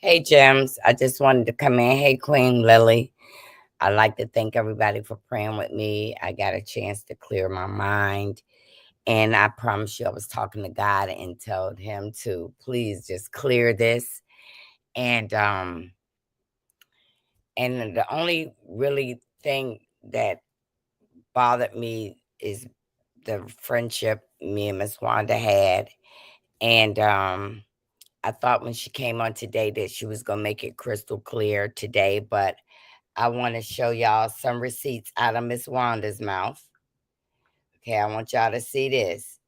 Hey, Gems. I just wanted to come in. Hey, Queen Lily. I'd like to thank everybody for praying with me. I got a chance to clear my mind. And I promise you, I was talking to God and told him to please just clear this. And and the only really thing that bothered me is the friendship me and Miss Wanda had. And I thought when she came on today that she was gonna make it crystal clear today, but I want to show y'all some receipts out of Miss Wanda's mouth. Okay, I want y'all to see this.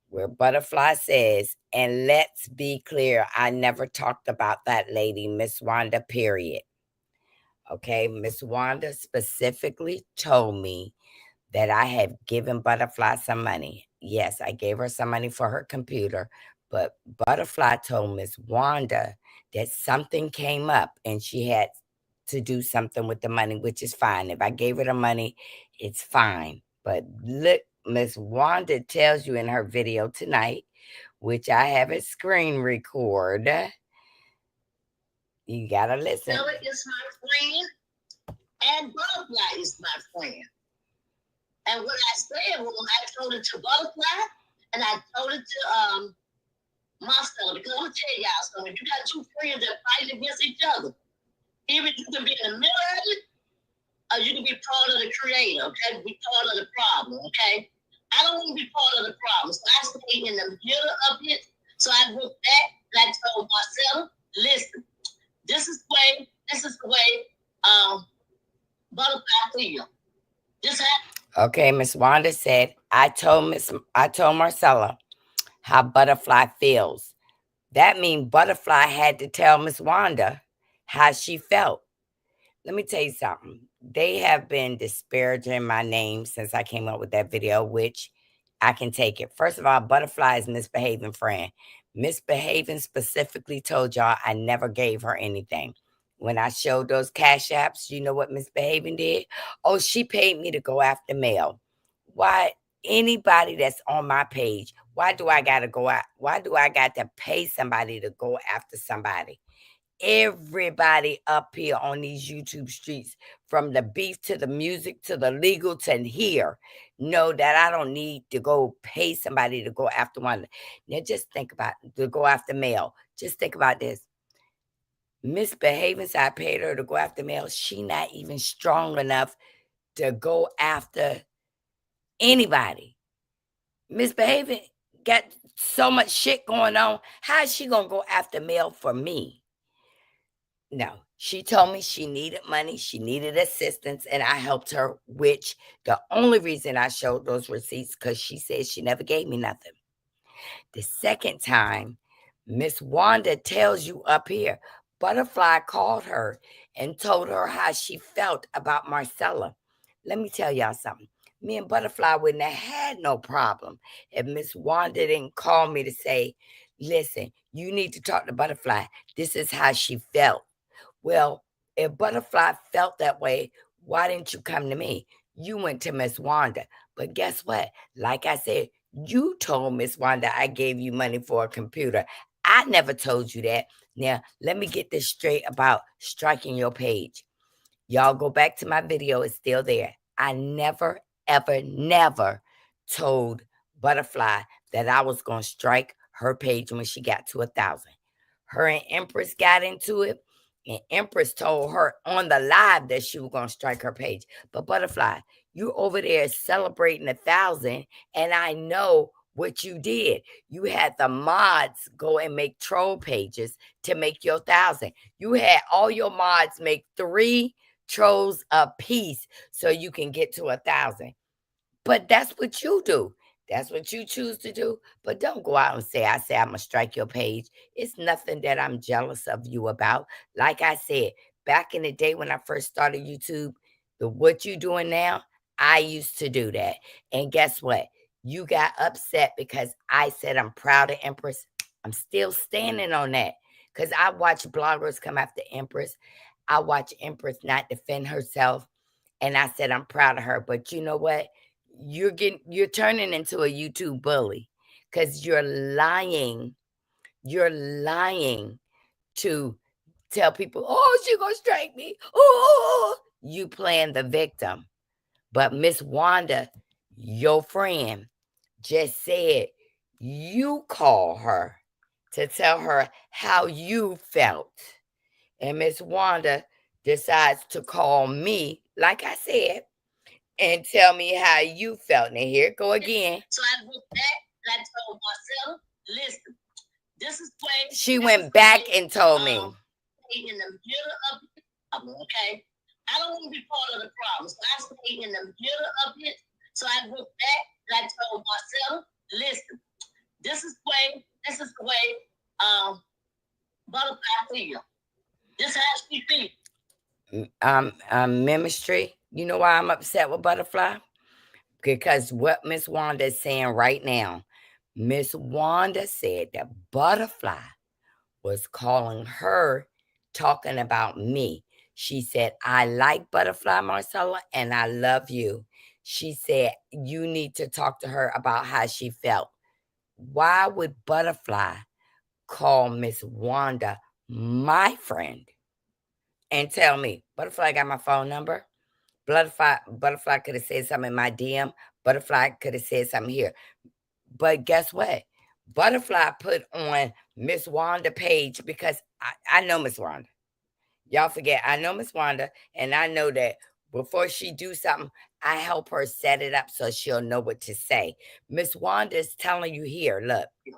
Where Butterfly says, and let's be clear, I never talked about that lady, Miss Wanda, period. Okay, Miss Wanda specifically told me that I have given Butterfly some money. Yes, I gave her some money for her computer, but Butterfly told Miss Wanda that something came up and she had to do something with the money, which is fine. If I gave her the money, it's fine. But look, Miss Wanda tells you in her video tonight, which I have a screen record. You gotta listen. Stella is my friend, and Butterfly is my friend. And what I said was, I told it to Butterfly, and I told it to Marcella, because I'm gonna tell y'all something. You got two friends that fight against each other. Either you can be in the middle of it, or you can be part of the creator. Okay, be part of the problem. Okay, I don't want to be part of the problem, so I stay in the middle of it. So I look back and I told Marcella, listen, this is the way Butterfly feel. This happened. Okay, Miss Wanda said, I told Marcella how Butterfly feels. That means Butterfly had to tell Miss Wanda how she felt. Let me tell you something. They have been disparaging my name since I came up with that video, which I can take it. First of all, Butterfly is misbehaving friend. Misbehaving specifically told y'all I never gave her anything. When I showed those cash apps, you know what Misbehaving did? Oh, she paid me to go after mail. Why anybody that's on my page, why do I gotta go out? Why do I got to pay somebody to go after somebody? Everybody up here on these YouTube streets, from the beef to the music to the legal to here, know that I don't need to go pay somebody to go after one. Now, just think about to go after mail. Just think about this. Misbehaving, so I paid her to go after mail. She not even strong enough to go after anybody. Misbehaving got so much shit going on. How is she gonna go after mail for me? No, she told me she needed money, she needed assistance, and I helped her, which the only reason I showed those receipts because she said she never gave me nothing. The second time, Miss Wanda tells you up here, Butterfly called her and told her how she felt about Marcella. Let me tell y'all something. Me and Butterfly wouldn't have had no problem if Miss Wanda didn't call me to say, listen, you need to talk to Butterfly. This is how she felt. Well, if Butterfly felt that way, why didn't you come to me? You went to Miss Wanda. But guess what? Like I said, you told Miss Wanda I gave you money for a computer. I never told you that. Now, let me get this straight about striking your page. Y'all go back to my video, it's still there. I never, ever, never told Butterfly that I was going to strike her page when she got to 1,000. Her and Empress got into it, and Empress told her on the live that she was going to strike her page. But Butterfly, you over there celebrating 1,000, and I know what you did. You had the mods go and make troll pages to make your 1,000. You had all your mods make 3 trolls a piece so you can get to 1,000. But that's what you do. That's what you choose to do. But don't go out and say, I'm going to strike your page. It's nothing that I'm jealous of you about. Like I said, back in the day when I first started YouTube, what you doing now, I used to do that. And guess what? You got upset because I said I'm proud of Empress. I'm still standing on that because I watch bloggers come after Empress. I watch Empress not defend herself. And I said I'm proud of her. But you know what? You're turning into a YouTube bully because you're lying to tell people, oh, she gonna strike me. Oh, you playing the victim. But Miss Wanda, your friend, just said you call her to tell her how you felt. And Miss Wanda decides to call me, like I said, and tell me how you felt. Now here it go again. So I went back and I told Marcella, listen, this is the way. She went back and told me. In the middle of the problem, okay? I don't want to be part of the problem. So I stayed in the middle of it. So I went back and I told Marcella, listen, this is the way Butterfly feel. This is how she feel. Ministry, you know why I'm upset with Butterfly? Because what Miss Wanda is saying right now, Miss Wanda said that Butterfly was calling her, talking about me. She said, I like Butterfly, Marcella, and I love you. She said, you need to talk to her about how she felt. Why would Butterfly call Miss Wanda my friend and tell me, Butterfly got my phone number? Butterfly could have said something in my DM. Butterfly could have said something here. But guess what? Butterfly put on Miss Wanda page because I know Miss Wanda. Y'all forget, I know Miss Wanda, and I know that before she do something, I help her set it up so she'll know what to say. Miss Wanda is telling you here, look. So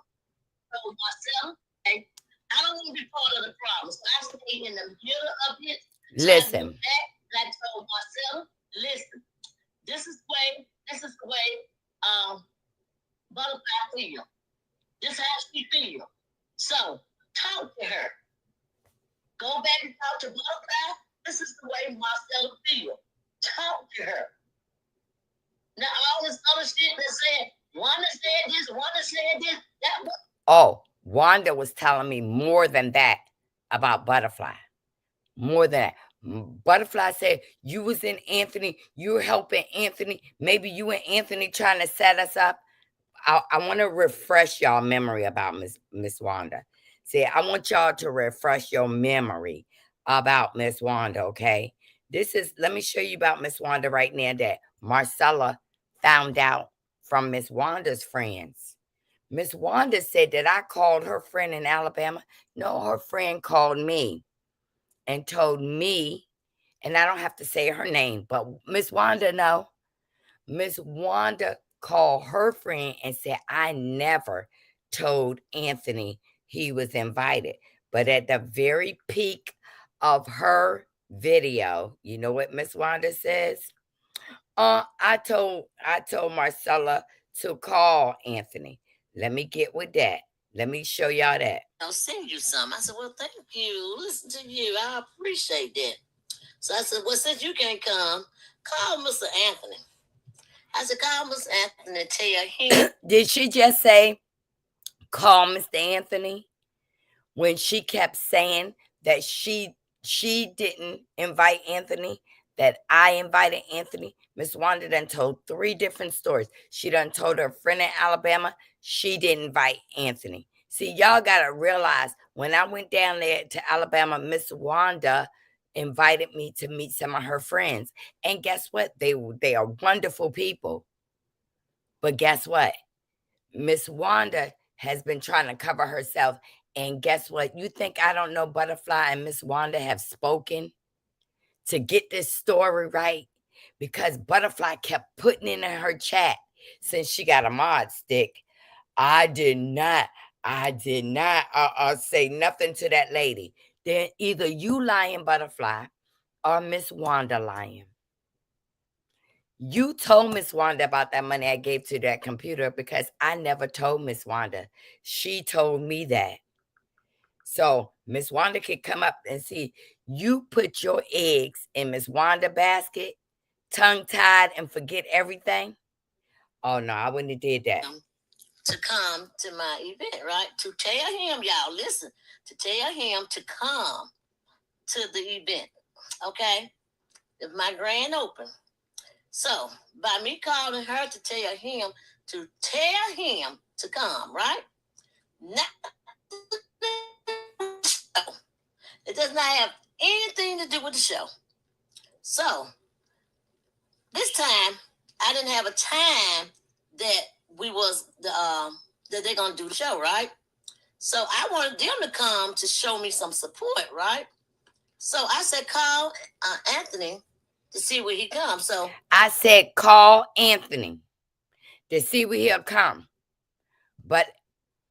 myself, okay, I don't want to be part of the problem. So I stayed in the middle of it. So listen. I went back and I told myself, listen, this is the way Butterfly feel. This is how she feel. So talk to her. Go back and talk to Butterfly. This is the way Marcella feel. Talk to her. Now all this other shit that said, Wanda said this, Wanda said this, that was. Oh, Wanda was telling me more than that about Butterfly. More than that. Butterfly said, you was in Anthony, you were helping Anthony. Maybe you and Anthony trying to set us up. I want to refresh y'all memory about Miss Wanda. See, I want y'all to refresh your memory about Miss Wanda, okay? Let me show you about Miss Wanda right now that Marcella found out from Miss Wanda's friends. Miss Wanda said that I called her friend in Alabama. No, her friend called me and told me, and I don't have to say her name, but Miss Wanda, no. Miss Wanda called her friend and said, I never told Anthony he was invited. But at the very peak of her video, you know what Miss Wanda says? I told Marcella to call Anthony. Let me get with that. Let me show y'all that. I'll send you some. I said, well, thank you. Listen to you. I appreciate that. So I said, well, since you can't come, call Mr. Anthony. I said, call Mr. Anthony and tell him. Did she just say, call Mr. Anthony? When she kept saying that she didn't invite Anthony, that I invited Anthony. Miss Wanda done told 3 different stories. She done told her friend in Alabama she didn't invite Anthony. See, y'all got to realize when I went down there to Alabama, Miss Wanda invited me to meet some of her friends. And guess what? They are wonderful people. But guess what? Miss Wanda has been trying to cover herself. And guess what? You think I don't know Butterfly and Miss Wanda have spoken to get this story right? Because Butterfly kept putting it in her chat since she got a mod stick. I did not say nothing to that lady. Then either you lying, Butterfly, or Miss Wanda lying. You told Miss Wanda about that money I gave to that computer because I never told Miss Wanda. She told me that. So Miss Wanda could come up and see you put your eggs in Miss Wanda basket, tongue tied and forget everything. Oh no, I wouldn't have did that. To come to my event, right? To tell him, y'all, listen, to tell him to come to the event, okay? If my grand open. So by me calling her to tell him to come, right? Now, It does not have anything to do with the show. So this time, I didn't have a time that we was that they're gonna do the show, right? So I wanted them to come to show me some support, right? So I said, call Anthony to see where he comes. So I said, call Anthony to see where he'll come. But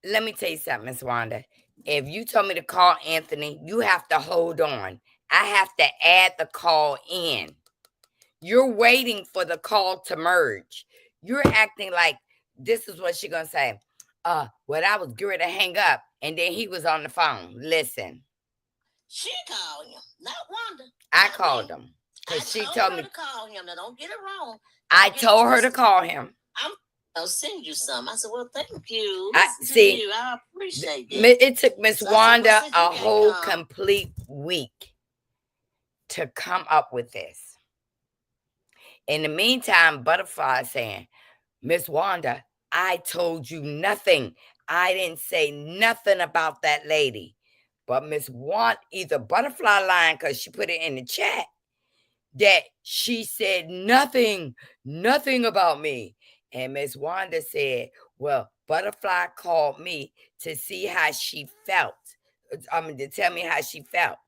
let me tell you something, Miss Wanda. If you told me to call Anthony, you have to hold on. I have to add the call in. You're waiting for the call to merge. You're acting like this is what she's going to say. Well, I was going to hang up, and then he was on the phone. Listen. She called him, not Wanda. I called him. Because she told me to call him. Now, don't get it wrong. I told her to call him. I'll send you some. I said, well, thank you. See, I appreciate it. It took Miss Wanda a whole complete week to come up with this. In the meantime, Butterfly saying, Miss Wanda, I told you nothing. I didn't say nothing about that lady. But Miss Wanda, either Butterfly lying because she put it in the chat, that she said nothing about me. And Miss Wanda said, well, Butterfly called me to see how she felt. To tell me how she felt.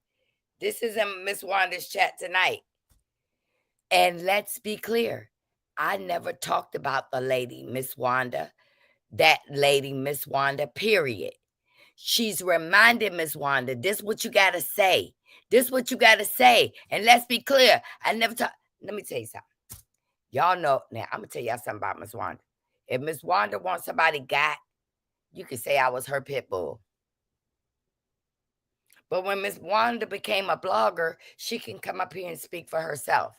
This is in Miss Wanda's chat tonight. And let's be clear. I never talked about the lady, Miss Wanda. That lady, Miss Wanda, period. She's reminded Miss Wanda, this what you got to say. This what you got to say. And let's be clear. I never talk. Let me tell you something. Y'all know, now I'm going to tell y'all something about Miss Wanda. If Miss Wanda wants somebody got, you could say I was her pit bull. But when Miss Wanda became a blogger, she can come up here and speak for herself.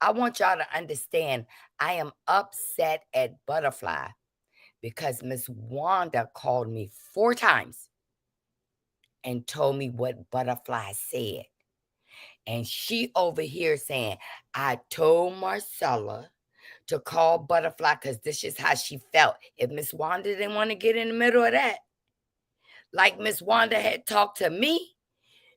I want y'all to understand, I am upset at Butterfly because Miss Wanda called me 4 times and told me what Butterfly said. And she over here saying, I told Marcella to call Butterfly because this is how she felt. If Miss Wanda didn't want to get in the middle of that, like Miss Wanda had talked to me,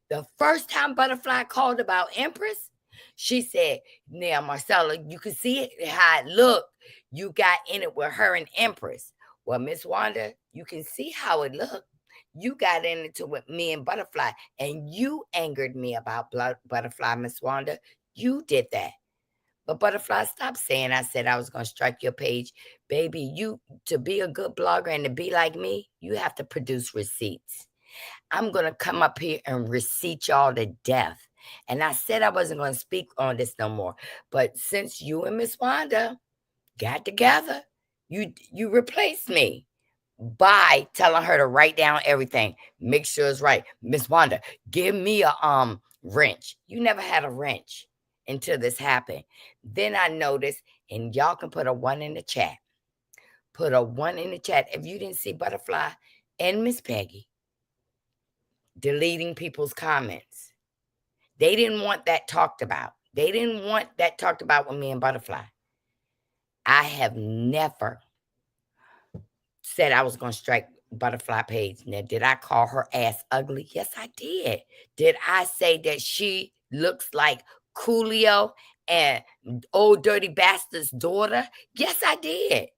the first time Butterfly called about Empress, she said, now, Marcella, you can see it, how it looked. You got in it with her and Empress. Well, Miss Wanda, you can see how it looked. You got into it with me and Butterfly, and you angered me about Butterfly, Miss Wanda. You did that. But Butterfly, stop saying I said I was going to strike your page. Baby, you, to be a good blogger and to be like me, you have to produce receipts. I'm going to come up here and receipt y'all to death. And I said I wasn't going to speak on this no more. But since you and Miss Wanda got together, you replaced me by telling her to write down everything. Make sure it's right. Miss Wanda, give me a wrench. You never had a wrench until this happened. Then I noticed, and y'all can put a 1 in the chat. Put a 1 in the chat if you didn't see Butterfly and Miss Peggy deleting people's comments. They didn't want that talked about. They didn't want that talked about with me and Butterfly. I have never said I was going to strike Butterfly page. Now, did I call her ass ugly? Yes, I did. Did I say that she looks like Coolio and old dirty bastard's daughter? Yes, I did.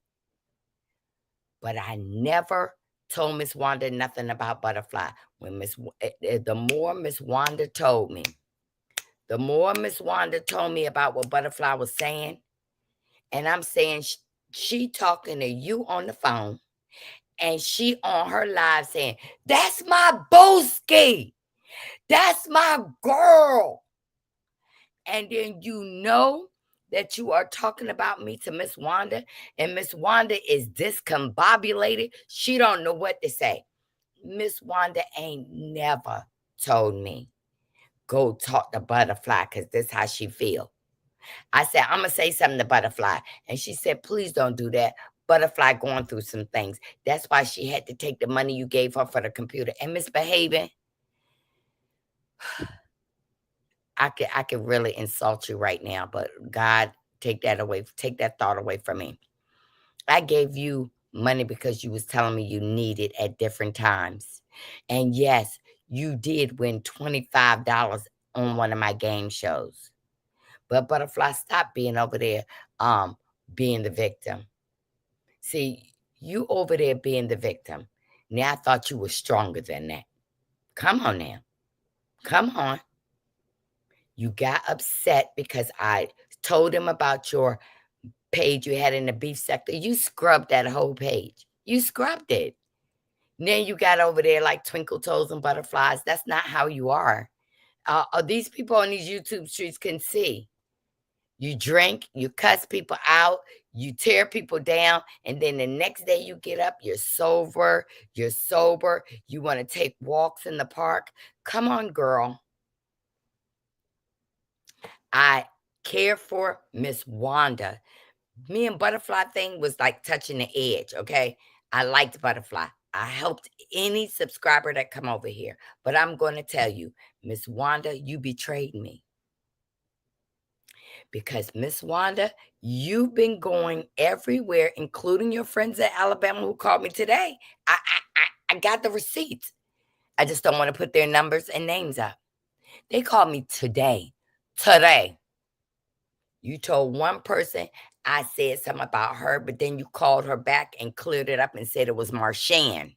But I never told Miss Wanda nothing about Butterfly. When the more Miss Wanda told me, the more Miss Wanda told me about what Butterfly was saying, and I'm saying she talking to you on the phone, and she on her live saying, that's my Boski. That's my girl. And then you know that you are talking about me to Miss Wanda, and Miss Wanda is discombobulated. She don't know what to say. Miss Wanda ain't never told me, go talk to Butterfly because this how she feel. I said, I'm going to say something to Butterfly. And she said, please don't do that. Butterfly going through some things. That's why she had to take the money you gave her for the computer and misbehaving. I could really insult you right now, but God, take that away. Take that thought away from me. I gave you money because you was telling me you need it at different times. And yes, you did win $25 on one of my game shows. But Butterfly, stop being over there, being the victim. See, you over there being the victim. Now I thought you were stronger than that. Come on now. Come on. You got upset because I told him about your page you had in the beef sector. You scrubbed that whole page. You scrubbed it. Then you got over there like twinkle toes and butterflies. That's not how you are. These people on these YouTube streets can see. You drink, you cuss people out, you tear people down, and then the next day you get up, you're sober, you want to take walks in the park. Come on, girl. I care for Miss Wanda. Me and Butterfly thing was like touching the edge, okay? I liked Butterfly. I helped any subscriber that come over here. But I'm going to tell you, Miss Wanda, you betrayed me. Because Miss Wanda, you've been going everywhere, including your friends in Alabama who called me today. I got the receipts. I just don't want to put their numbers and names up. They called me today. Today. You told one person I said something about her, but then you called her back and cleared it up and said it was Marshan.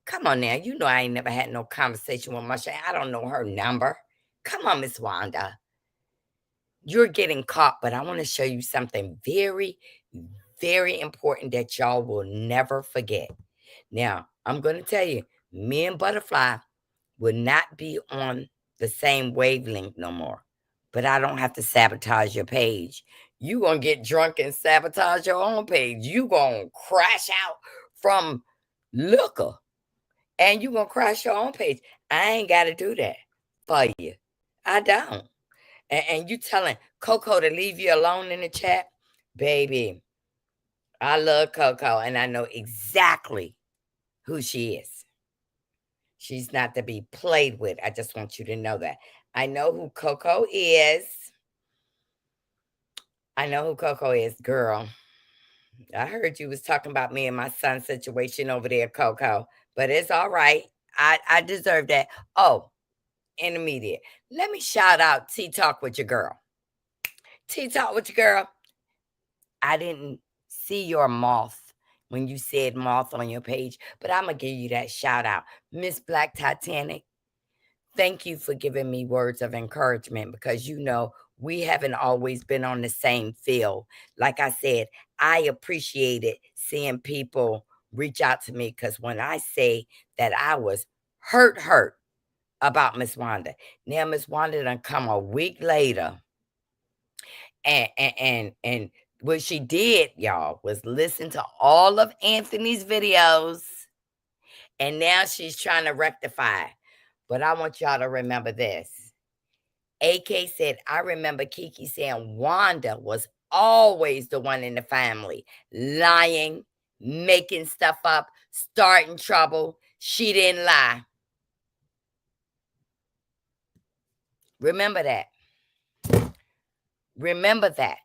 Come on now. You know I ain't never had no conversation with Marshan. I don't know her number. Come on, Miss Wanda. You're getting caught, but I want to show you something very, very important that y'all will never forget. Now, I'm going to tell you, me and Butterfly will not be on the same wavelength no more. But I don't have to sabotage your page. You going to get drunk and sabotage your own page. You going to crash out from liquor. And you going to crash your own page. I ain't got to do that for you. I don't. And you telling Coco to leave you alone in the chat? Baby, I love Coco, and I know exactly who she is. She's not to be played with. I just want you to know that. I know who Coco is. I know who Coco is, girl. I heard you was talking about me and my son's situation over there, Coco. But it's all right. I deserve that. Oh, intermediate. Let me shout out Tea Talk with your girl. Tea Talk with your girl. I didn't see your moth when you said moth on your page, but I'm going to give you that shout out. Miss Black Titanic, thank you for giving me words of encouragement because you know we haven't always been on the same field. Like I said, I appreciated seeing people reach out to me because when I say that I was hurt about Miss Wanda, now Miss Wanda done come a week later and what she did, y'all, was listen to all of Anthony's videos, and now she's trying to rectify. But I want y'all to remember this. AK said, I remember Kiki saying Wanda was always the one in the family, lying, making stuff up, starting trouble. She didn't lie. Remember that. Remember that.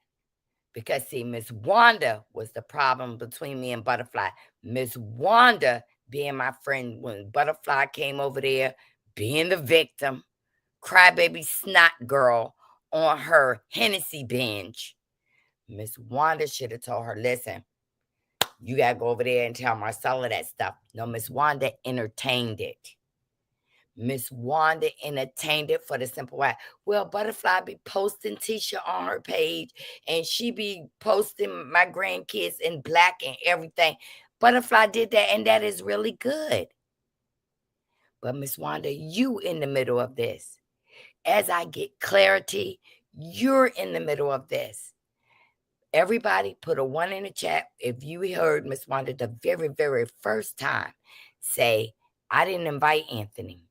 Because, see, Miss Wanda was the problem between me and Butterfly. Miss Wanda being my friend when Butterfly came over there, being the victim, crybaby snot girl on her Hennessy binge. Miss Wanda should have told her, listen, you got to go over there and tell Marcella that stuff. No, Miss Wanda entertained it. Miss Wanda entertained it for the simple fact. Well, Butterfly be posting Tisha on her page, and she be posting my grandkids in black and everything. Butterfly did that, and that is really good. But Miss Wanda, you in the middle of this. As I get clarity, you're in the middle of this. Everybody put a 1 in the chat if you heard Miss Wanda the very, very first time say, I didn't invite Anthony.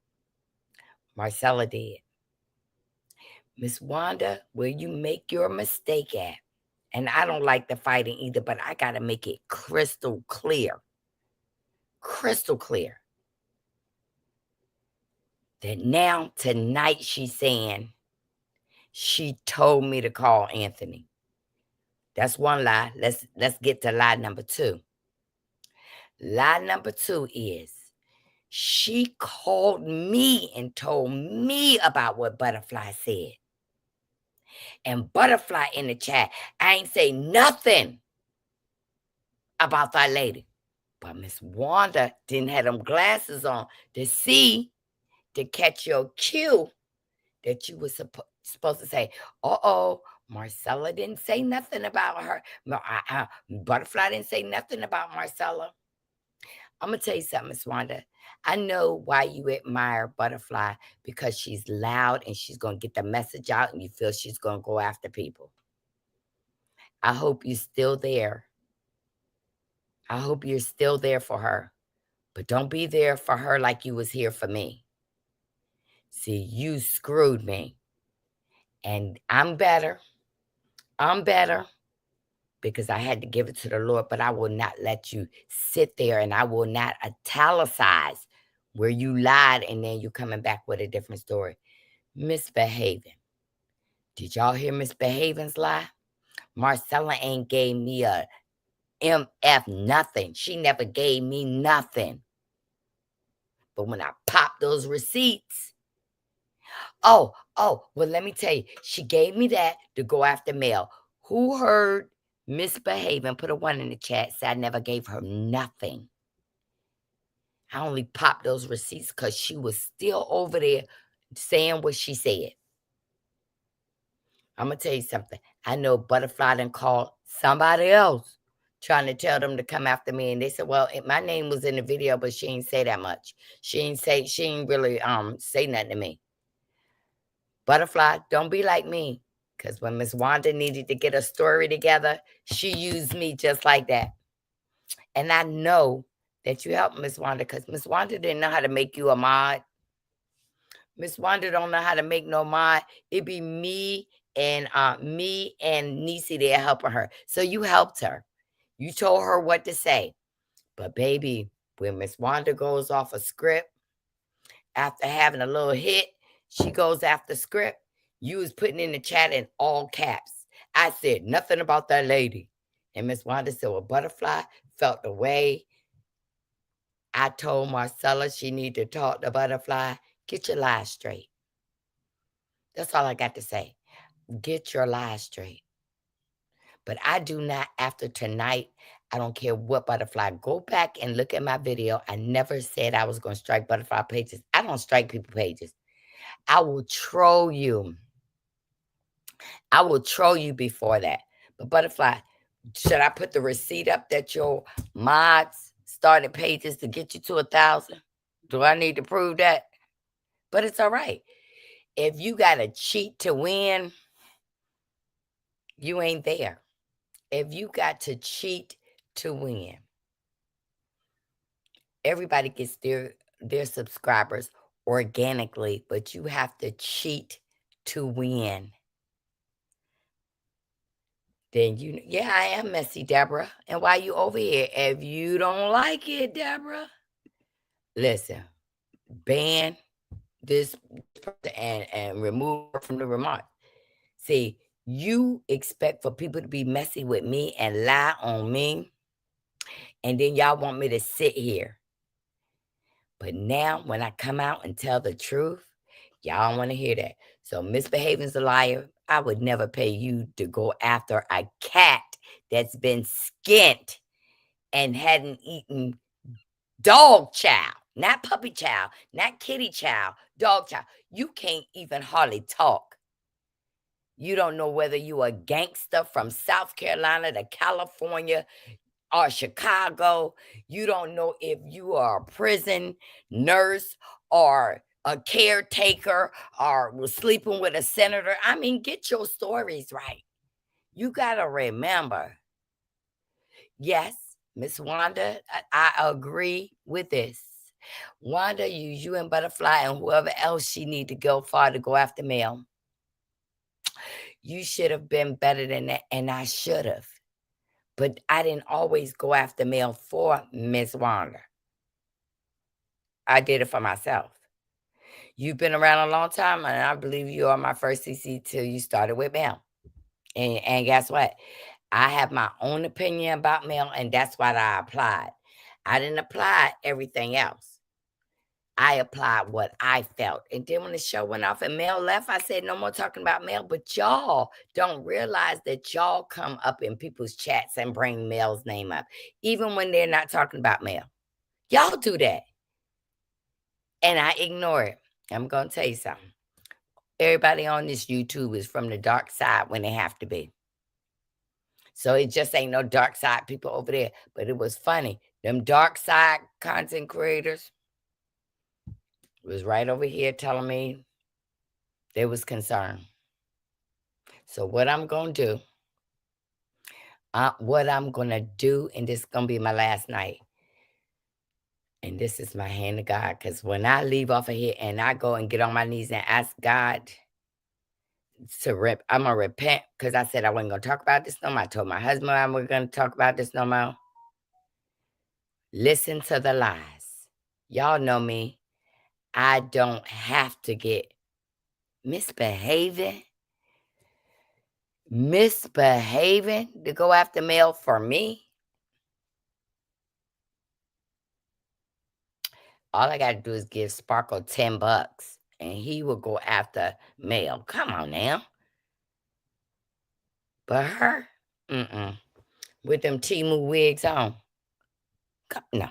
Marcella did. Miss Wanda, where you make your mistake at, and I don't like the fighting either, but I got to make it crystal clear that now tonight she's saying she told me to call Anthony. That's one lie. Let's get to lie number 2. Lie number 2 is She called me and told me about what Butterfly said. And Butterfly in the chat, I ain't say nothing about that lady. But Miss Wanda didn't have them glasses on to see, to catch your cue that you were supposed to say, uh-oh, Marcella didn't say nothing about her. Butterfly didn't say nothing about Marcella. I'm going to tell you something, Miss Wanda. I know why you admire Butterfly, because she's loud and she's going to get the message out, and you feel she's going to go after people. I hope you're still there. I hope you're still there for her. But don't be there for her like you was here for me. See, you screwed me. And I'm better. I'm better because I had to give it to the Lord, but I will not let you sit there, and I will not italicize where you lied and then you coming back with a different story. Misbehaving. Did y'all hear Misbehaving's lie? Marcella ain't gave me a MF nothing. She never gave me nothing. But when I popped those receipts, well, let me tell you, she gave me that to go after Mel. Who heard Misbehaving? Put a 1 in the chat. Say I never gave her nothing. I only popped those receipts because she was still over there saying what she said. I'm going to tell you something. I know Butterfly done called somebody else trying to tell them to come after me. And they said, well, my name was in the video, but she ain't say that much. She ain't really say nothing to me. Butterfly, don't be like me. Because when Miss Wanda needed to get a story together, she used me just like that. And I know that you helped Miss Wanda, because Miss Wanda didn't know how to make you a mod. Miss Wanda don't know how to make no mod. It be me and Niecy there helping her. So you helped her. You told her what to say. But baby, when Miss Wanda goes off a script, after having a little hit, she goes after script. You was putting in the chat in all caps. I said nothing about that lady. And Miss Wanda said, well, Butterfly felt the way. I told Marcella she need to talk to Butterfly. Get your lies straight. That's all I got to say. Get your lies straight. But I do not, after tonight, I don't care what Butterfly. Go back and look at my video. I never said I was going to strike Butterfly pages. I don't strike people pages. I will troll you. I will troll you before that. But Butterfly, should I put the receipt up that your mods started pages to get you to 1,000? Do I need to prove that? But it's all right. If you got to cheat to win, you ain't there. If you got to cheat to win, everybody gets their subscribers organically, but you have to cheat to win. Then yeah, I am messy, Deborah. And why you over here? If you don't like it, Deborah, listen, ban this person and remove her from the remarks. See, you expect for people to be messy with me and lie on me, and then y'all want me to sit here. But now when I come out and tell the truth, y'all don't want to hear that. So Misbehaving's a liar. I would never pay you to go after a cat that's been skint and hadn't eaten dog chow, not puppy chow, not kitty chow, dog chow. You can't even hardly talk. You don't know whether you a gangster from South Carolina to California or Chicago. You don't know if you are a prison nurse or a caretaker or was sleeping with a senator. I mean, get your stories right. You got to remember. Yes, Miss Wanda, I agree with this. Wanda use you and Butterfly and whoever else she need to go far to go after Mel. You should have been better than that, and I should have. But I didn't always go after Mel for Miss Wanda. I did it for myself. You've been around a long time, and I believe you are my first CC till you started with Mel. And guess what? I have my own opinion about Mel, and that's what I applied. I didn't apply everything else. I applied what I felt. And then when the show went off and Mel left, I said, no more talking about Mel. But y'all don't realize that y'all come up in people's chats and bring Mel's name up, even when they're not talking about Mel. Y'all do that. And I ignore it. I'm going to tell you something. Everybody on this YouTube is from the dark side when they have to be. So it just ain't no dark side people over there. But it was funny. Them dark side content creators was right over here telling me they was concerned. So what I'm going to do, and this is going to be my last night, and this is my hand to God, because when I leave off of here and I go and get on my knees and ask God to I'm going to repent, because I said I wasn't going to talk about this no more. I told my husband I wasn't going to talk about this no more. Listen to the lies. Y'all know me. I don't have to get misbehaving to go after Mel for me. All I got to do is give Sparkle $10 and he will go after Mel. Come on now. But her, with them Timu wigs on. No.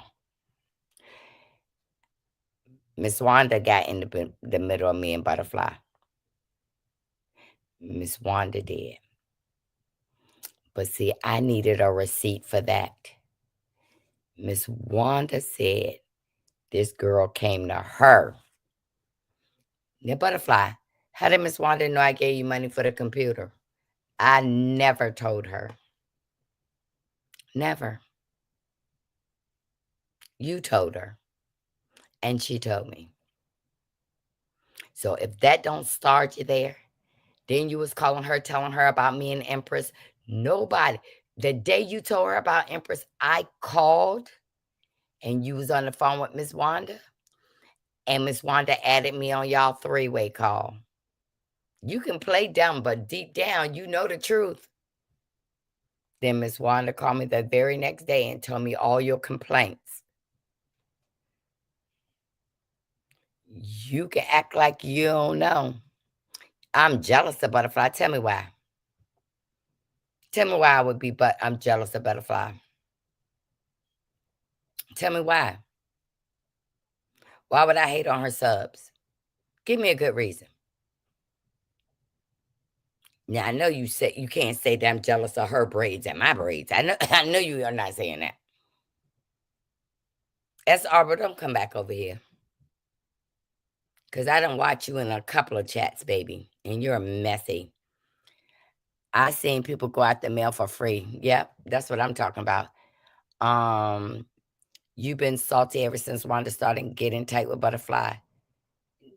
Miss Wanda got in the middle of me and Butterfly. Miss Wanda did. But see, I needed a receipt for that. Miss Wanda said this girl came to her. Now, Butterfly, how did Miss Wanda know I gave you money for the computer? I never told her. Never. You told her. And she told me. So if that don't start you there, then you was calling her, telling her about me and Empress. Nobody. The day you told her about Empress, I called and you was on the phone with Miss Wanda. And Miss Wanda added me on y'all three-way call. You can play dumb, but deep down, you know the truth. Then Miss Wanda called me the very next day and told me all your complaints. You can act like you don't know. I'm jealous of Butterfly. Tell me why. Tell me why I would be, but I'm jealous of Butterfly. Tell me why. Why would I hate on her subs? Give me a good reason. Now I know you said you can't say that I'm jealous of her braids and my braids. I know you are not saying that. S. Arbor, don't come back over here. Because I don't watch you in a couple of chats, baby. And you're messy. I seen people go out the mail for free. Yep, that's what I'm talking about. You've been salty ever since Wanda started getting tight with Butterfly.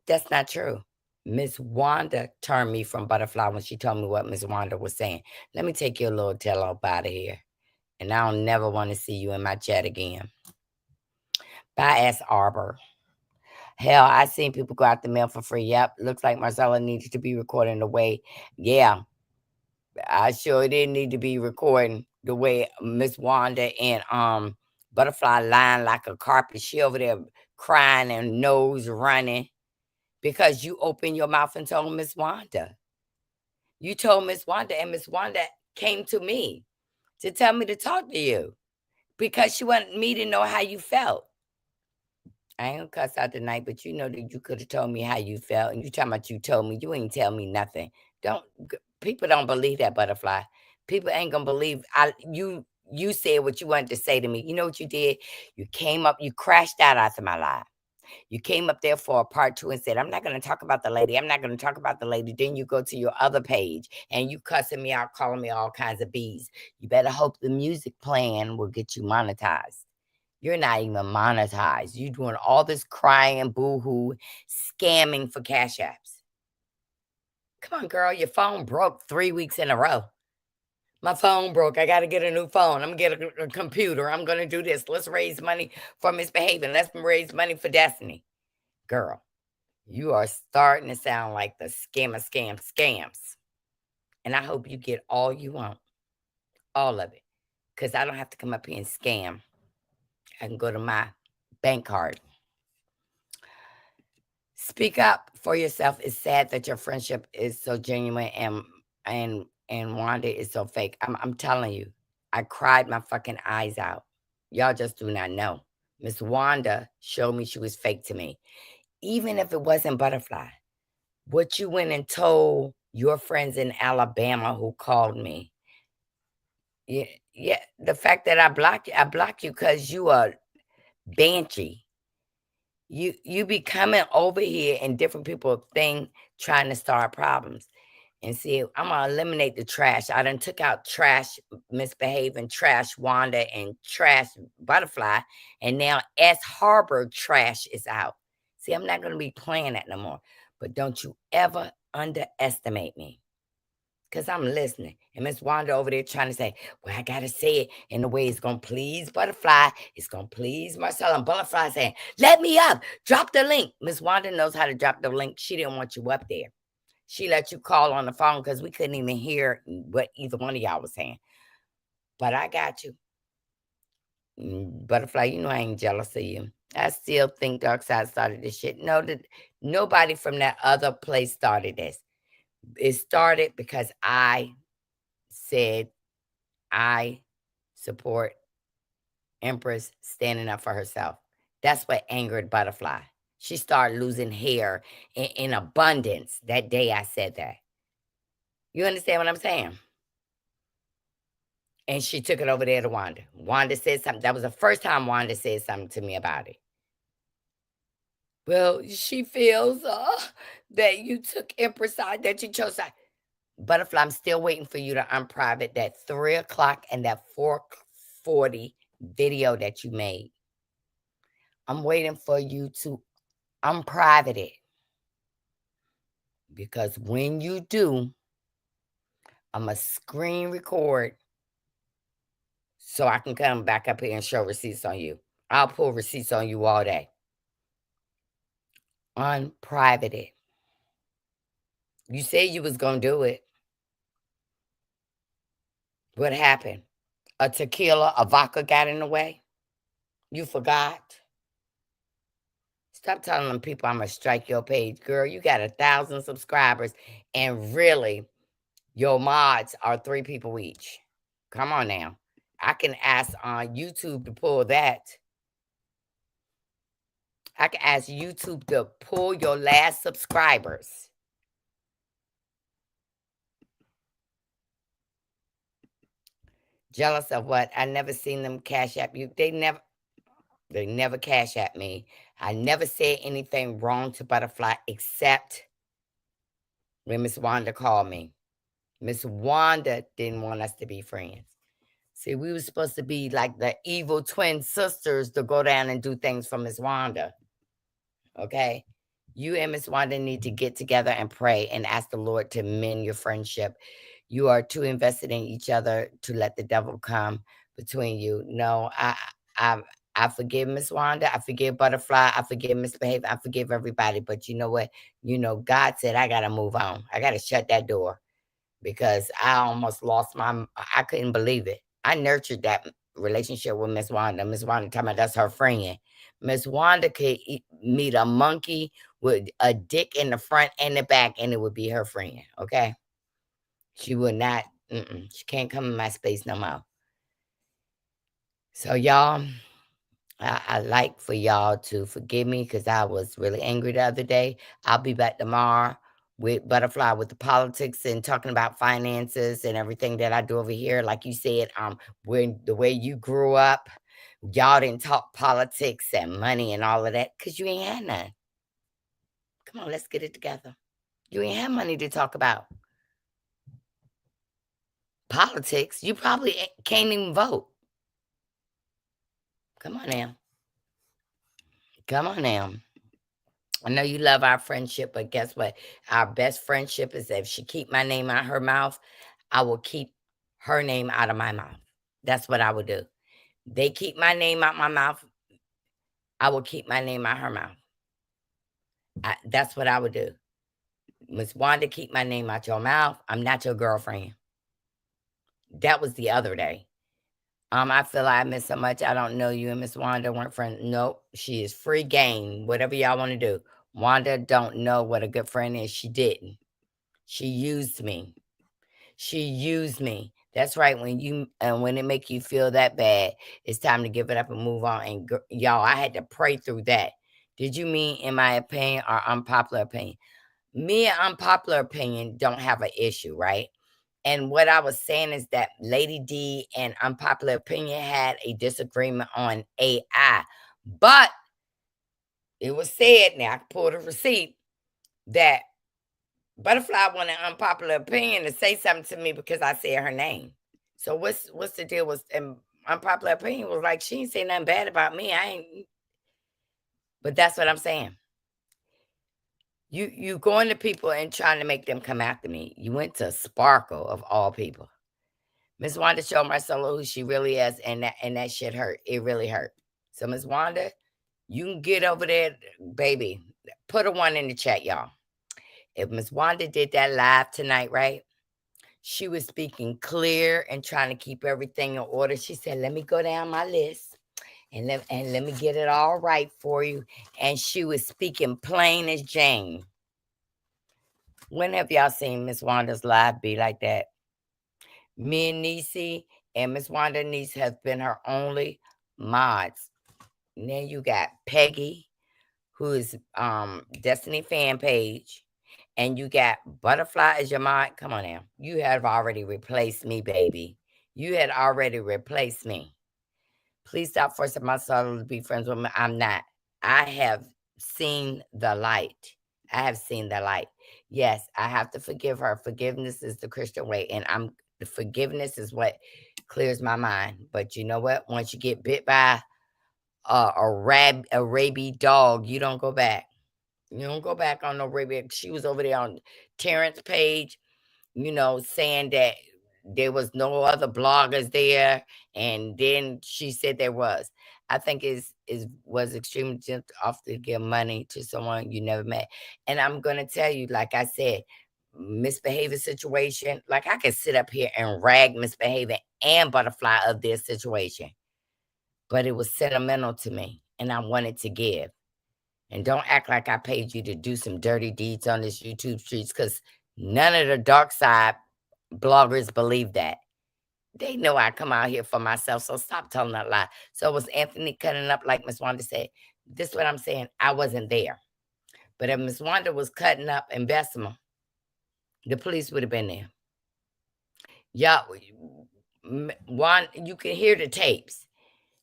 That's not true. Miss Wanda turned me from Butterfly when she told me what Miss Wanda was saying. Let me take your little tail up out of here. And I don't never want to see you in my chat again. Bye, S. Arbor. Hell, I seen people go out the mail for free. Yep, looks like Marcella needed to be recording the way. Yeah, I sure did need to be recording the way Miss Wanda and Butterfly lying like a carpet. She over there crying and nose running because you opened your mouth and told Miss Wanda. You told Miss Wanda, and Miss Wanda came to me to tell me to talk to you because she wanted me to know how you felt. I ain't gonna cuss out tonight, but you know that you could have told me how you felt. And you talking about you told me. You ain't tell me nothing. People don't believe that, Butterfly. People ain't gonna believe you said what you wanted to say to me. You know what you did? You came up, you crashed out after my live. You came up there for a part 2 and said, I'm not going to talk about the lady. I'm not going to talk about the lady. Then you go to your other page and you cussing me out, calling me all kinds of B's. You better hope the music playing will get you monetized. You're not even monetized. You doing all this crying, boo-hoo, scamming for cash apps. Come on, girl. Your phone broke 3 weeks in a row. My phone broke. I got to get a new phone. I'm going to get a computer. I'm going to do this. Let's raise money for misbehaving. Let's raise money for Destiny. Girl, you are starting to sound like the scams. And I hope you get all you want. All of it. Because I don't have to come up here and scam. I can go to my bank card. Speak up for yourself. It's sad that your friendship is so genuine and Wanda is so fake. I'm telling you, I cried my fucking eyes out. Y'all just do not know. Miss Wanda showed me she was fake to me. Even if it wasn't Butterfly, what you went and told your friends in Alabama who called me. Yeah, yeah. The fact that I blocked you because you are banshee. You be coming over here and different people thing trying to start problems. And see, I'm gonna eliminate the trash. I done took out trash, misbehaving trash Wanda and trash Butterfly, and now S Harbor trash is out. See, I'm not gonna be playing that no more. But don't you ever underestimate me. Cause I'm listening. And Miss Wanda over there trying to say, well, I gotta say it in a way it's gonna please Butterfly. It's gonna please Marcella. And Butterfly saying, let me up. Drop the link. Miss Wanda knows how to drop the link. She didn't want you up there. She let you call on the phone because we couldn't even hear what either one of y'all was saying. But I got you. Butterfly, you know I ain't jealous of you. I still think Darkseid started this shit. No, nobody from that other place started this. It started because I said I support Empress standing up for herself. That's what angered Butterfly. She started losing hair in abundance that day I said that. You understand what I'm saying? And she took it over there to Wanda. Wanda said something. That was the first time Wanda said something to me about it. Well, she feels that you took Empress side, that you chose side. Butterfly, I'm still waiting for you to unprivate that 3 o'clock and that 4:40 video that you made. I'm waiting for you to unprivate it. Because when you do, I'm going to screen record so I can come back up here and show receipts on you. I'll pull receipts on you all day. Unprivate it. You said you was going to do it. What happened? A tequila, a vodka got in the way? You forgot? Stop telling them people I'm going to strike your page. Girl, you got 1,000 subscribers, and really, your mods are 3 people each. Come on now. I can ask on YouTube to pull that. I can ask YouTube to pull your last subscribers. Jealous of what? I never seen them cash app you. They never cash at me. I never said anything wrong to Butterfly except when Miss Wanda called me. Miss Wanda didn't want us to be friends. See, we were supposed to be like the evil twin sisters to go down and do things for Miss Wanda. Okay? You and Miss Wanda need to get together and pray and ask the Lord to mend your friendship. You are too invested in each other to let the devil come between you. No, I I forgive Miss Wanda. I forgive Butterfly. I forgive Misbehavior. I forgive everybody. But you know what? God said I gotta move on. I gotta shut that door because I almost lost I couldn't believe it. I nurtured that relationship with Miss Wanda. Miss Wanda talking about that's her friend. Miss Wanda could meet a monkey with a dick in the front and the back, and it would be her friend. Okay, she would not. She can't come in my space no more. So y'all, I like for y'all to forgive me because I was really angry the other day. I'll be back tomorrow with Butterfly with the politics and talking about finances and everything that I do over here. Like you said, when the way you grew up, y'all didn't talk politics and money and all of that because you ain't had none. Come on, let's get it together. You ain't have money to talk about. Politics, you probably can't even vote. Come on now. Come on now. I know you love our friendship, but guess what? Our best friendship is if she keep my name out her mouth, I will keep her name out of my mouth. That's what I would do. They keep my name out my mouth, I will keep my name out her mouth. That's what I would do. Miss Wanda, keep my name out your mouth. I'm not your girlfriend. That was the other day. I feel like I miss so much. I don't know you and Miss Wanda weren't friends. Nope. She is free game. Whatever y'all want to do. Wanda don't know what a good friend is. She didn't. She used me. She used me. That's right. When it make you feel that bad, it's time to give it up and move on. And y'all, I had to pray through that. Did you mean in my opinion or unpopular opinion? Me and unpopular opinion don't have an issue, right? And what I was saying is that Lady D and unpopular opinion had a disagreement on AI, but it was said. Now I pulled a receipt that Butterfly wanted unpopular opinion to say something to me because I said her name. So what's the deal? Was and unpopular opinion was like she ain't say nothing bad about me. I ain't. But that's what I'm saying. You going to people and trying to make them come after me. You went to Sparkle of all people. Miss Wanda showed Marcella who she really is, and that shit hurt. It really hurt. So Miss Wanda, you can get over there, baby. Put a one in the chat, y'all. If Miss Wanda did that live tonight, right? She was speaking clear and trying to keep everything in order. She said, "Let me go down my list and let me get it all right for you." And she was speaking plain as Jane. When have y'all seen Miss Wanda's live be like that? Me and Niecy and Miss Wanda Niece have been her only mods. And then you got Peggy, who is Destiny fan page, and you got Butterfly as your mod. Come on now. You have already replaced me, baby. You had already replaced me. Please stop forcing my soul to be friends with me. I'm not. I have seen the light. I have seen the light. Yes, I have to forgive her. Forgiveness is the Christian way, and the forgiveness is what clears my mind. But you know what? Once you get bit by a rabid dog, you don't go back. You don't go back on no rabid. She was over there on Terrence's page, saying that there was no other bloggers there, and then she said there was. I think is was extremely just off to give money to someone you never met. And I'm gonna tell you, like I said, misbehavior situation. Like I could sit up here and rag misbehavior and Butterfly of their situation, but it was sentimental to me, and I wanted to give. And don't act like I paid you to do some dirty deeds on this YouTube streets, because none of the dark side bloggers believe that. They know I come out here for myself, so stop telling that lie. So was Anthony cutting up like Miss Wanda said? This is what I'm saying. I wasn't there. But if Miss Wanda was cutting up in Bessemer, the police would have been there. Y'all, one, you can hear the tapes.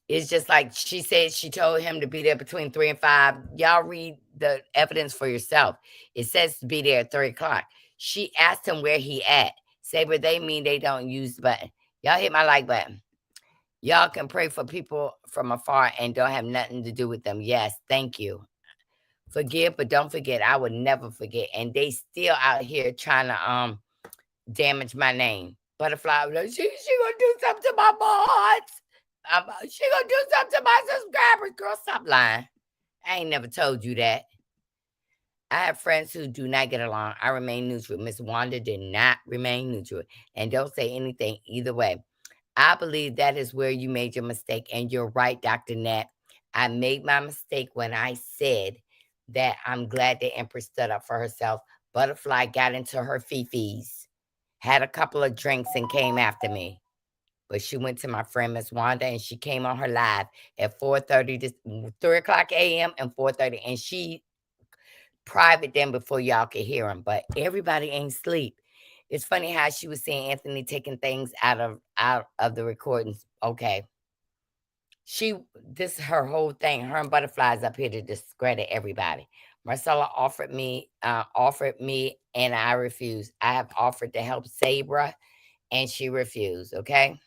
It's just like she said she told him to be there between 3 and 5. Y'all read the evidence for yourself. It says to be there at 3 o'clock. She asked him where he at. Say, but they mean they don't use the button. Y'all hit my like button. Y'all can pray for people from afar and don't have nothing to do with them. Yes, thank you. Forgive, but don't forget. I would never forget. And they still out here trying to damage my name. Butterfly, she gonna do something to my mods. She gonna do something to my subscribers. Girl, stop lying. I ain't never told you that. I have friends who do not get along. I remain neutral. Miss Wanda did not remain neutral. And don't say anything either way. I believe that is where you made your mistake. And you're right, Dr. Nat. I made my mistake when I said that I'm glad the Empress stood up for herself. Butterfly got into her fifis, had a couple of drinks, and came after me. But she went to my friend Miss Wanda, and she came on her live at 4:30 to 3 o'clock a.m. and 4:30, and she private them before y'all could hear them. But everybody ain't sleep. It's funny how she was saying Anthony taking things out of the recordings. Okay, this her whole thing. Her and Butterflies up here to discredit everybody. Marcella offered me, and I refused. I have offered to help Sabra, and she refused. Okay.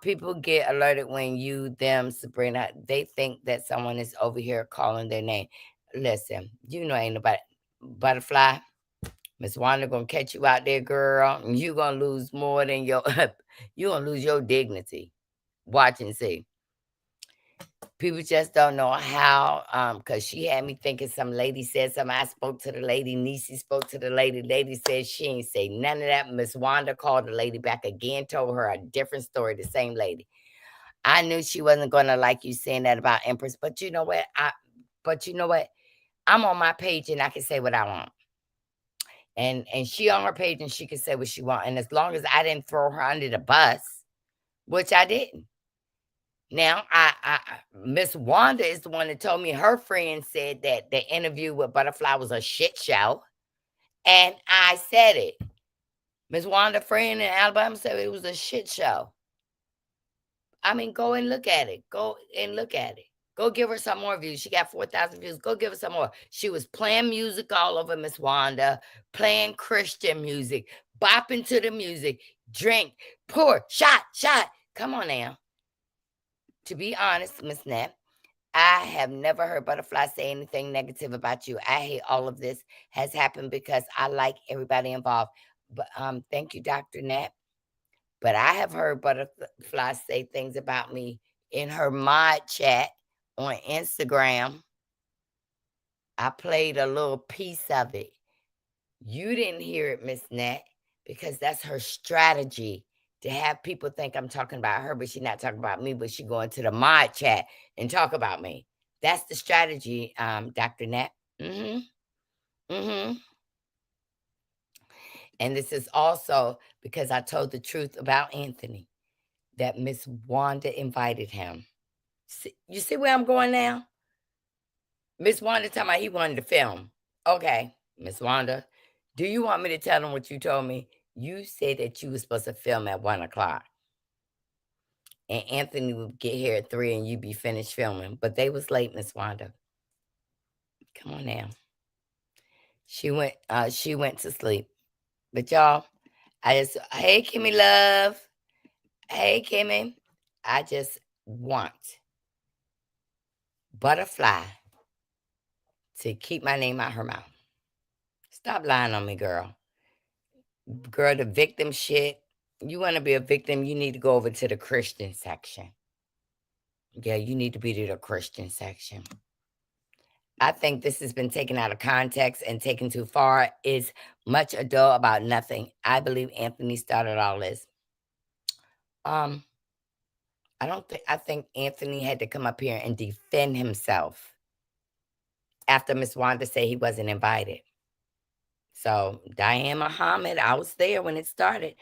People get alerted when Sabrina, they think that someone is over here calling their name. Listen, ain't nobody. Butterfly, Miss Wanda gonna catch you out there, girl, and you gonna lose more than you gonna lose your dignity. Watch and see. People just don't know how, because she had me thinking some lady said something. I spoke to the lady. Niecy spoke to the lady. Lady said she ain't say none of that. Miss Wanda called the lady back again, told her a different story, the same lady. I knew she wasn't going to like you saying that about Empress, but you know what? I'm on my page and I can say what I want. And she on her page and she can say what she want. And as long as I didn't throw her under the bus, which I didn't. Now, Miss Wanda is the one that told me her friend said that the interview with Butterfly was a shit show. And I said it. Miss Wanda friend in Alabama said it was a shit show. I mean, go and look at it. Go and look at it. Go give her some more views. She got 4,000 views. Go give her some more. She was playing music all over Miss Wanda, playing Christian music, bopping to the music, drink, pour, shot, shot. Come on now. To be honest, Miss Nat, I have never heard Butterfly say anything negative about you. I hate all of this has happened because I like everybody involved. But thank you, Dr. Nat. But I have heard Butterfly say things about me in her mod chat on Instagram. I played a little piece of it. You didn't hear it, Miss Nat, because that's her strategy to have people think I'm talking about her, but she's not talking about me, but she go into the mod chat and talk about me. That's the strategy, Dr. Nat. Mm-hmm. Mm-hmm. And this is also because I told the truth about Anthony, that Miss Wanda invited him. You see where I'm going now? Miss Wanda talking about he wanted to film. Okay, Miss Wanda, do you want me to tell him what you told me? You said that you were supposed to film at 1:00. And Anthony would get here at 3 and you'd be finished filming. But they was late, Miss Wanda. Come on now. She went to sleep. But y'all, hey Kimmy love. Hey Kimmy. I just want Butterfly to keep my name out her mouth. Stop lying on me, girl. Girl, the victim shit. You want to be a victim, you need to go over to the Christian section. Yeah, you need to be to the Christian section. I think this has been taken out of context and taken too far. Is much ado about nothing. I believe Anthony started all this. I think Anthony had to come up here and defend himself after Miss Wanda said he wasn't invited. So, Diane Muhammad, I was there when it started.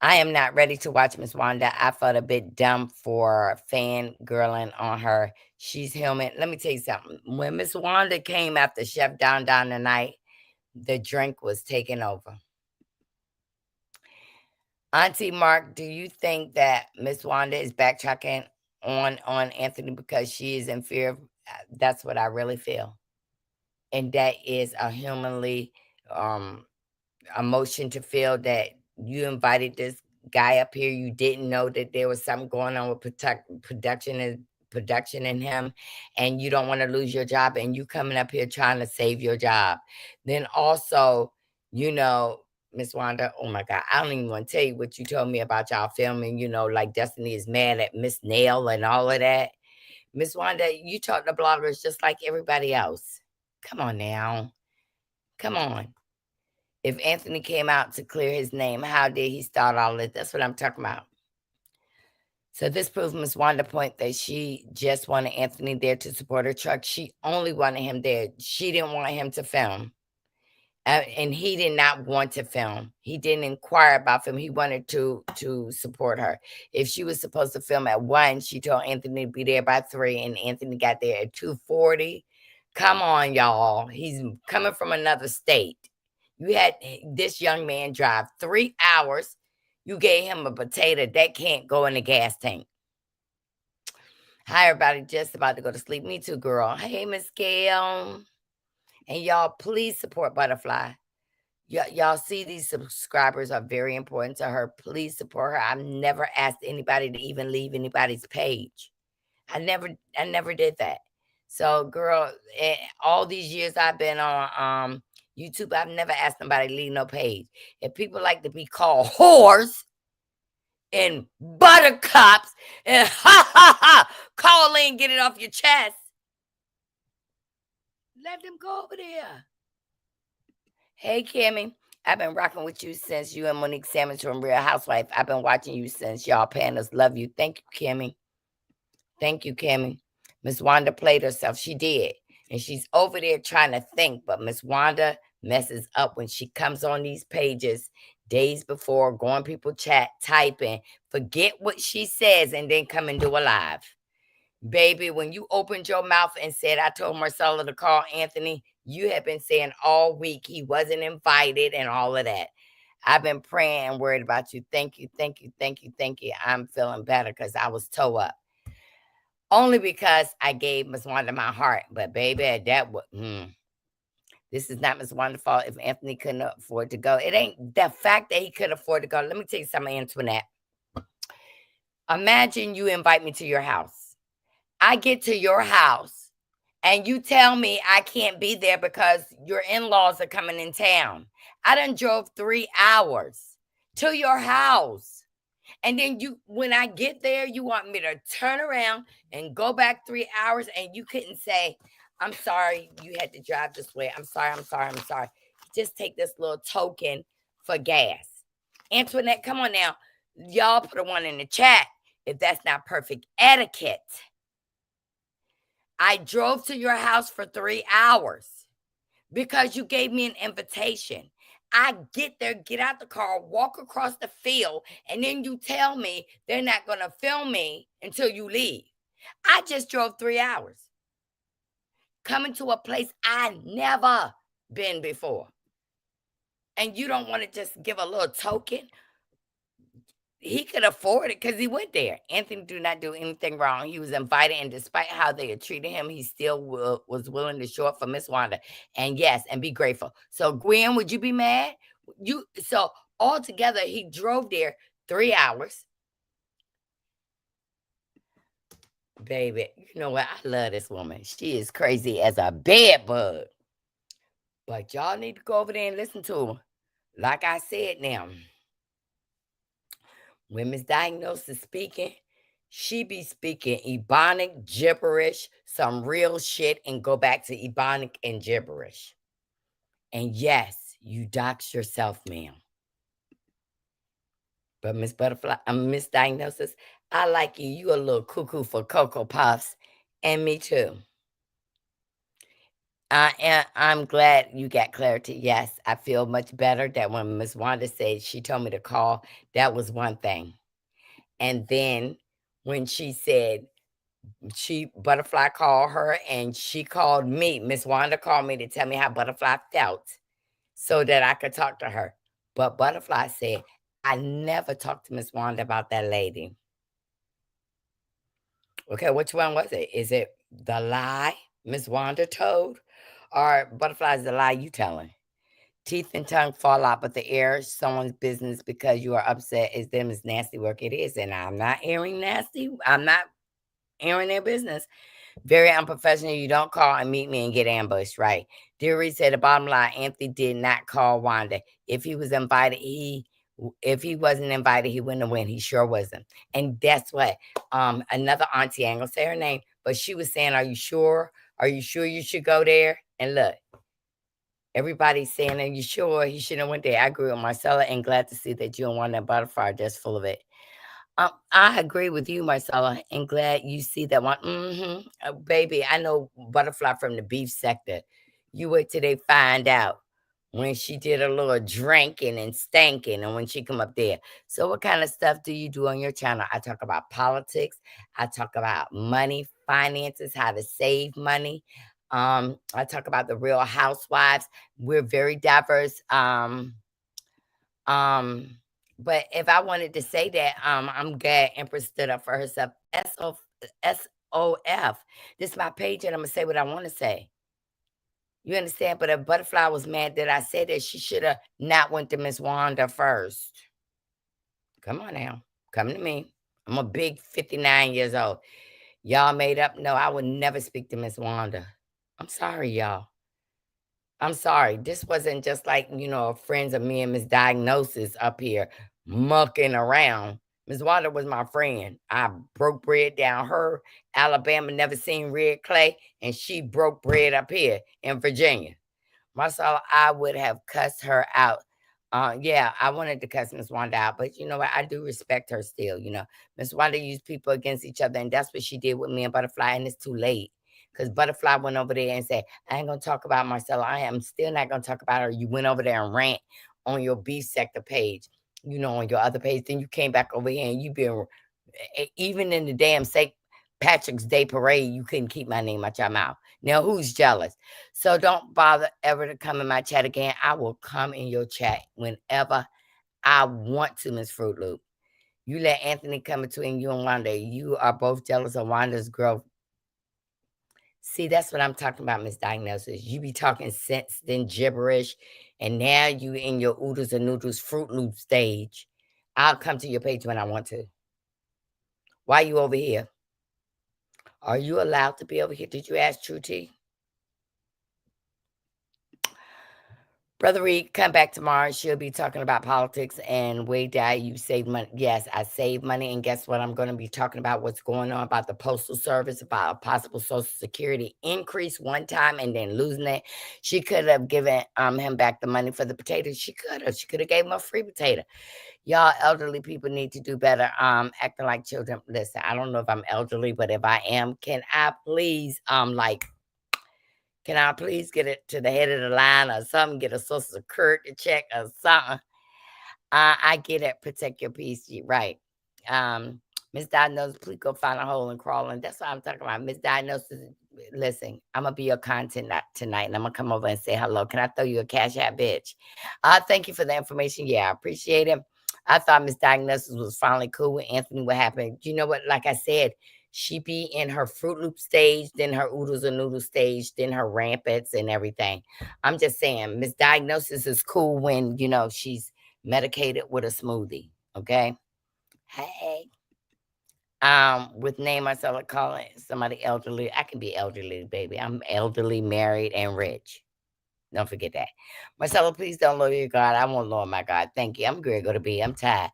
I am not ready to watch Miss Wanda. I felt a bit dumb for fangirling on her. She's human. Let me tell you something. When Miss Wanda came after Chef Down tonight, the drink was taken over. Auntie Mark, do you think that Miss Wanda is backtracking on Anthony because she is in fear of? That's what I really feel, and that is a humanly emotion to feel that you invited this guy up here. You didn't know that there was something going on with production in him, and you don't want to lose your job, and you coming up here trying to save your job. Then also, Miss Wanda, oh my God, I don't even want to tell you what you told me about y'all filming, like Destiny is mad at Miss Nail and all of that. Miss Wanda, you talk to bloggers just like everybody else. Come on now. Come on. If Anthony came out to clear his name, how did he start all this? That's what I'm talking about. So this proves Miss Wanda's point that she just wanted Anthony there to support her truck. She only wanted him there. She didn't want him to film. And he did not want to film. He didn't inquire about film. He wanted to support her. If she was supposed to film at 1, she told Anthony to be there by 3, and Anthony got there at 2:40. Come on, y'all. He's coming from another state. You had this young man drive 3 hours. You gave him a potato that can't go in the gas tank. Hi, everybody. Just about to go to sleep. Me too, girl. Hey, Miss Gail. And y'all, please support Butterfly. Y'all see these subscribers are very important to her. Please support her. I've never asked anybody to even leave anybody's page. I never did that. So, girl, all these years I've been on YouTube, I've never asked nobody to leave no page. If people like to be called whores and buttercups and call in, get it off your chest, let them go over there. Hey, Kimmy. I've been rocking with you since you and Monique Sanders from Real Housewife. I've been watching you since y'all pandas. Love you. Thank you, Kimmy. Thank you, Kimmy. Miss Wanda played herself. She did. And she's over there trying to think, but Miss Wanda messes up when she comes on these pages days before, going people chat, typing, forget what she says, and then come and do a live. Baby, when you opened your mouth and said, I told Marcella to call Anthony, you have been saying all week he wasn't invited and all of that. I've been praying and worried about you. Thank you, thank you, thank you, thank you. I'm feeling better because I was toe up. Only because I gave Miss Wanda my heart. But baby, that was this is not Miss Wanda's fault if Anthony couldn't afford to go. It ain't the fact that he could afford to go. Let me tell you something, Antoinette. Imagine you invite me to your house. I get to your house and you tell me I can't be there because your in-laws are coming in town. I done drove 3 hours to your house. And then when I get there, you want me to turn around and go back 3 hours and you couldn't say, I'm sorry you had to drive this way. I'm sorry, I'm sorry, I'm sorry. Just take this little token for gas. Antoinette, come on now. Y'all put a one in the chat if that's not perfect etiquette. I drove to your house for 3 hours because you gave me an invitation. I get there, get out the car, walk across the field, and then you tell me they're not going to film me until you leave. I just drove 3 hours coming to a place I never been before. And you don't want to just give a little token? He could afford it because he went there. Anthony did not do anything wrong. He was invited, and despite how they had treated him, he still was willing to show up for Miss Wanda. And yes, and be grateful. So, Gwen, would you be mad? So altogether, he drove there 3 hours. Baby, you know what? I love this woman. She is crazy as a bed bug. But y'all need to go over there and listen to her. Like I said now. Women's Diagnosis speaking, she be speaking Ebonic gibberish, some real shit, and go back to Ebonic and gibberish. And yes, you dox yourself, ma'am. But Miss Butterfly, Miss Diagnosis, I like you. You a little cuckoo for Cocoa Puffs, and me too. I'm glad you got clarity. Yes, I feel much better that when Miss Wanda said she told me to call, that was one thing. And then when she said Butterfly called her and she called me, Miss Wanda called me to tell me how Butterfly felt so that I could talk to her. But Butterfly said, I never talked to Miss Wanda about that lady. Okay, which one was it? Is it the lie Miss Wanda told? Or Butterfly's the lie you telling? Teeth and tongue fall out, but the air someone's business because you are upset is them is nasty work. It is, and I'm not airing nasty. I'm not airing their business. Very unprofessional. You don't call and meet me and get ambushed, right? Deary said the bottom line, Anthony did not call Wanda. If he was invited, if he wasn't invited, he wouldn't have went. He sure wasn't. And that's what another auntie, I ain't gonna say her name, but she was saying, are you sure? Are you sure you should go there? And look, everybody's saying, are you sure he shouldn't have went there? I agree with Marcella and glad to see that you and Wanda and Butterfly are just full of it. I agree with you, Marcella, and glad you see that one. Baby, I know Butterfly from the beef sector. You wait till they find out when she did a little drinking and stanking and when she come up there. So what kind of stuff do you do on your channel? I talk about politics. I talk about money, finances, how to save money. I talk about the Real Housewives. We're very diverse. But if I wanted to say that, I'm glad Empress stood up for herself. SOF. This is my page, and I'm gonna say what I want to say. You understand? But if Butterfly was mad that I said that, she should have not went to Miss Wanda first. Come on now, come to me. I'm a big 59 years old. Y'all made up? No, I would never speak to Miss Wanda. I'm sorry, y'all. I'm sorry. This wasn't just like, friends of me and Miss Diagnosis up here mucking around. Miss Wanda was my friend. I broke bread down her Alabama, never seen red clay, and she broke bread up here in Virginia. Marcella, I would have cussed her out. Yeah, I wanted to cuss Miss Wanda out, but you know what? I do respect her still. Miss Wanda used people against each other, and that's what she did with me and Butterfly, and it's too late Because Butterfly went over there and said, I ain't going to talk about Marcella. I am still not going to talk about her. You went over there and rant on your beef sector page, on your other page. Then you came back over here and you been, even in the damn St. Patrick's Day parade, you couldn't keep my name out your mouth. Now, who's jealous? So don't bother ever to come in my chat again. I will come in your chat whenever I want to, Miss Fruit Loop. You let Anthony come between you and Wanda. You are both jealous of Wanda's growth. See, that's what I'm talking about, misdiagnosis. You be talking sense, then gibberish, and now you in your oodles and noodles Fruit Loop stage. I'll come to your page when I want to. Why you over here? Are you allowed to be over here? Did you ask True T? Brother Reed, come back tomorrow. She'll be talking about politics and way down. You save money. Yes, I save money. And guess what? I'm going to be talking about what's going on about the Postal Service, about a possible Social Security increase one time and then losing it. She could have given him back the money for the potatoes. She could have. She could have gave him a free potato. Y'all elderly people need to do better acting like children. Listen, I don't know if I'm elderly, but if I am, can I please can I please get it to the head of the line or something? Get a Social Security check or something. I get it. Protect your peace. Right. Misdiagnosis, please go find a hole and crawl in. That's what I'm talking about. Misdiagnosis. Listen, I'm going to be your content tonight and I'm going to come over and say hello. Can I throw you a cash app, bitch? Thank you for the information. Yeah, I appreciate it. I thought misdiagnosis was finally cool with Anthony. What happened? You know what? Like I said, she be in her Fruit Loop stage, then her oodles and noodles stage, then her rampants and everything. I'm just saying, misdiagnosis is cool when, she's medicated with a smoothie. Okay. Hey. With name myself calling somebody elderly. I can be elderly, baby. I'm elderly, married, and rich. Don't forget that. Marcella, please don't lower your God. I won't lower my God. Thank you. I'm going to be. I'm tired.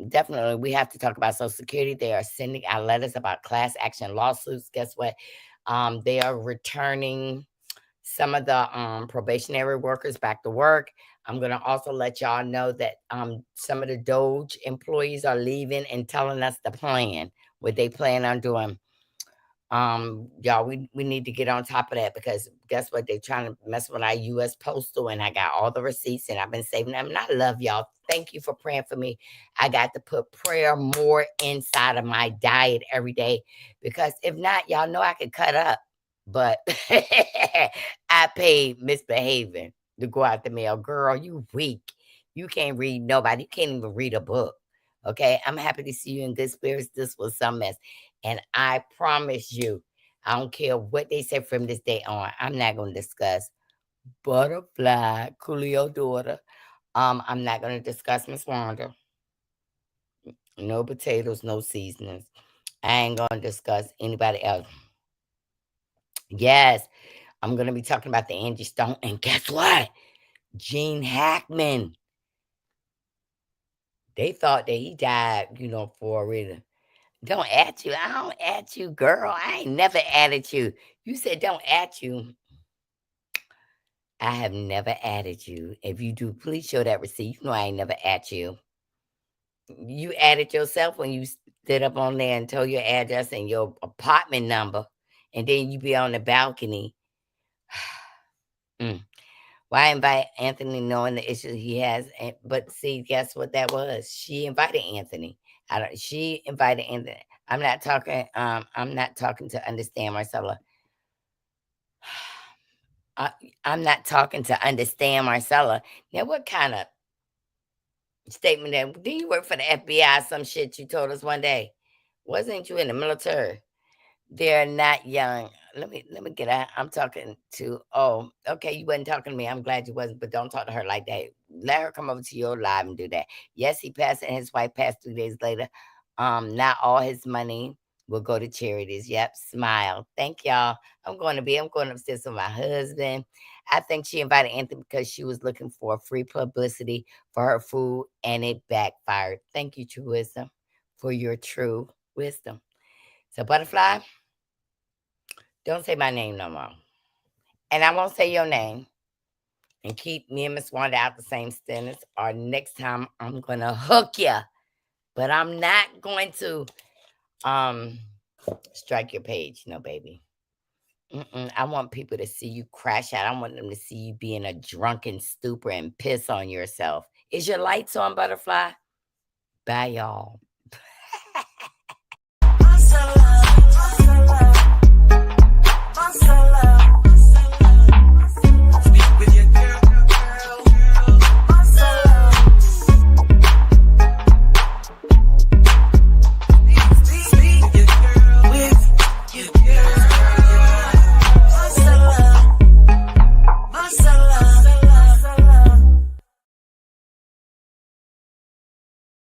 Definitely we have to talk about Social Security. They are sending out letters about class action lawsuits. Guess what? They are returning some of the probationary workers back to work. I'm going to also let y'all know that some of the Doge employees are leaving and telling us the plan, what they plan on doing. Y'all, we need to get on top of that because guess what? They're trying to mess with our US Postal, and I got all the receipts and I've been saving them. And I love y'all. Thank you for praying for me. I got to put prayer more inside of my diet every day because if not, y'all know I could cut up. But I paid misbehaving to go out the mail. Girl, you weak. You can't read nobody. You can't even read a book. Okay. I'm happy to see you in good spirits. This was some mess. And I promise you, I don't care what they say from this day on. I'm not going to discuss Butterfly, Coolio daughter. I'm not going to discuss Miss Wanda. No potatoes, no seasonings. I ain't going to discuss anybody else. Yes, I'm going to be talking about the Angie Stone. And guess what? Gene Hackman. They thought that he died, for a reason. Don't at you. I don't at you, girl. I ain't never added you. You said don't at you. I have never added you. If you do, please show that receipt. You know I ain't never at you. You added yourself when you stood up on there and told your address and your apartment number, and then you be on the balcony. Why invite Anthony knowing the issues he has? But see, guess what that was? She invited Anthony. She invited Anthony. I'm not talking. I'm not talking to understand Marcella. I'm not talking to understand Marcella. Now, what kind of statement that? Do you work for the FBI? Some shit you told us one day. Wasn't you in the military? They're not young. Let me get out. I'm talking to. Oh, okay. You wasn't talking to me. I'm glad you wasn't, but don't talk to her like that. Let her come over to your live and do that. Yes, he passed and his wife passed 2 days later. Not all his money will go to charities. Yep, smile. Thank y'all. I'm going upstairs with my husband. I think she invited Anthony because she was looking for free publicity for her food and it backfired. Thank you, True Wisdom, for your true wisdom. So, Butterfly, don't say my name no more. And I won't say your name. And keep me and Miss Wanda out the same sentence. Or next time I'm gonna hook you. But I'm not going to Strike your page. No, baby. I want people to see you crash out. I want them to see you be in a drunken stupor and piss on yourself. Is your lights on, Butterfly? Bye, y'all. Marcella.